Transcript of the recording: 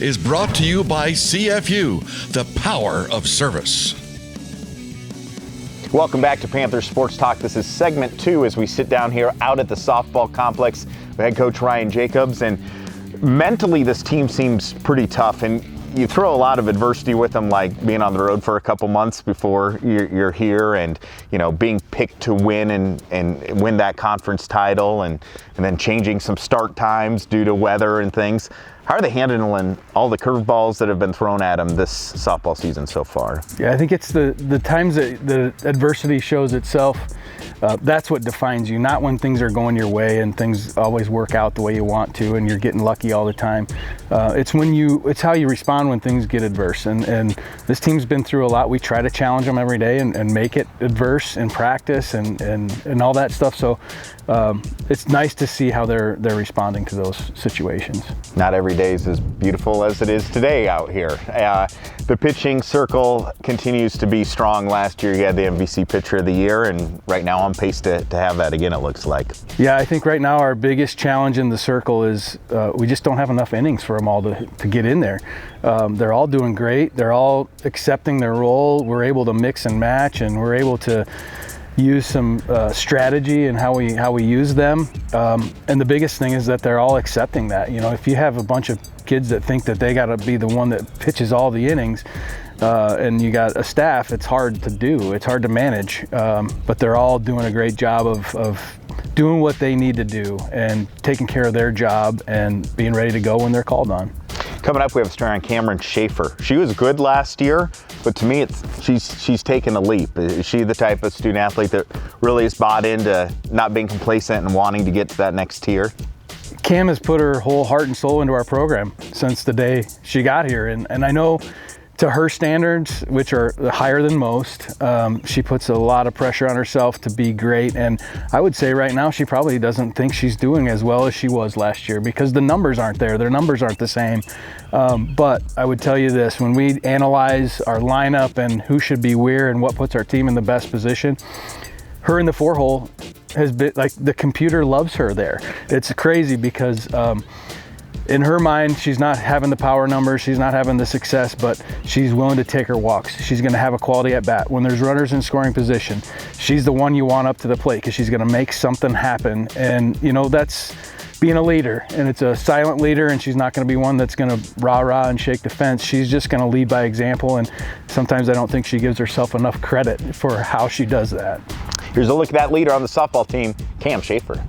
is brought to you by CFU, the power of service. Welcome back to Panther Sports Talk. This is segment 2 as we sit down here out at the softball complex with head coach Ryan Jacobs. And mentally, this team seems pretty tough. And you throw a lot of adversity with them, like being on the road for a couple months before you're here, and being picked to win and win that conference title, and then changing some start times due to weather and things. How are they handling all the curveballs that have been thrown at them this softball season so far? Yeah, I think it's the times that the adversity shows itself. That's what defines you, not when things are going your way and things always work out the way you want to and you're getting lucky all the time. It's how you respond when things get adverse. And this team's been through a lot. We try to challenge them every day and make it adverse in practice and all that stuff. So it's nice to see how they're responding to those situations. Not every day is as beautiful as it is today out here. The pitching circle continues to be strong. Last year you had the MVC Pitcher of the Year, and right now on pace to have that again, it looks like. Yeah, I think right now our biggest challenge in the circle is we just don't have enough innings for them all to get in there. They're all doing great. They're all accepting their role. We're able to mix and match, and we're able to use some strategy in how we use them. And the biggest thing is that they're all accepting that. If you have a bunch of kids that think that they got to be the one that pitches all the innings, and you got a staff, it's hard to do. It's hard to manage. But they're all doing a great job of doing what they need to do and taking care of their job and being ready to go when they're called on. Coming up, we have a story on Cameron Schaefer. She was good last year, but to me, she's taken a leap. Is she the type of student athlete that really is bought into not being complacent and wanting to get to that next tier? Cam has put her whole heart and soul into our program since the day she got here. And I know to her standards, which are higher than most, she puts a lot of pressure on herself to be great. And I would say right now, she probably doesn't think she's doing as well as she was last year because the numbers aren't there. Their numbers aren't the same. But I would tell you this, when we analyze our lineup and who should be where and what puts our team in the best position, her in the 4-hole has been like the computer loves her there. It's crazy because in her mind, she's not having the power numbers, she's not having the success, but she's willing to take her walks. She's going to have a quality at bat. When there's runners in scoring position, she's the one you want up to the plate because she's going to make something happen. And that's being a leader, and it's a silent leader, and she's not going to be one that's going to rah-rah and shake the fence. She's just going to lead by example, and sometimes I don't think she gives herself enough credit for how she does that. Here's a look at that leader on the softball team, Cam Schaefer.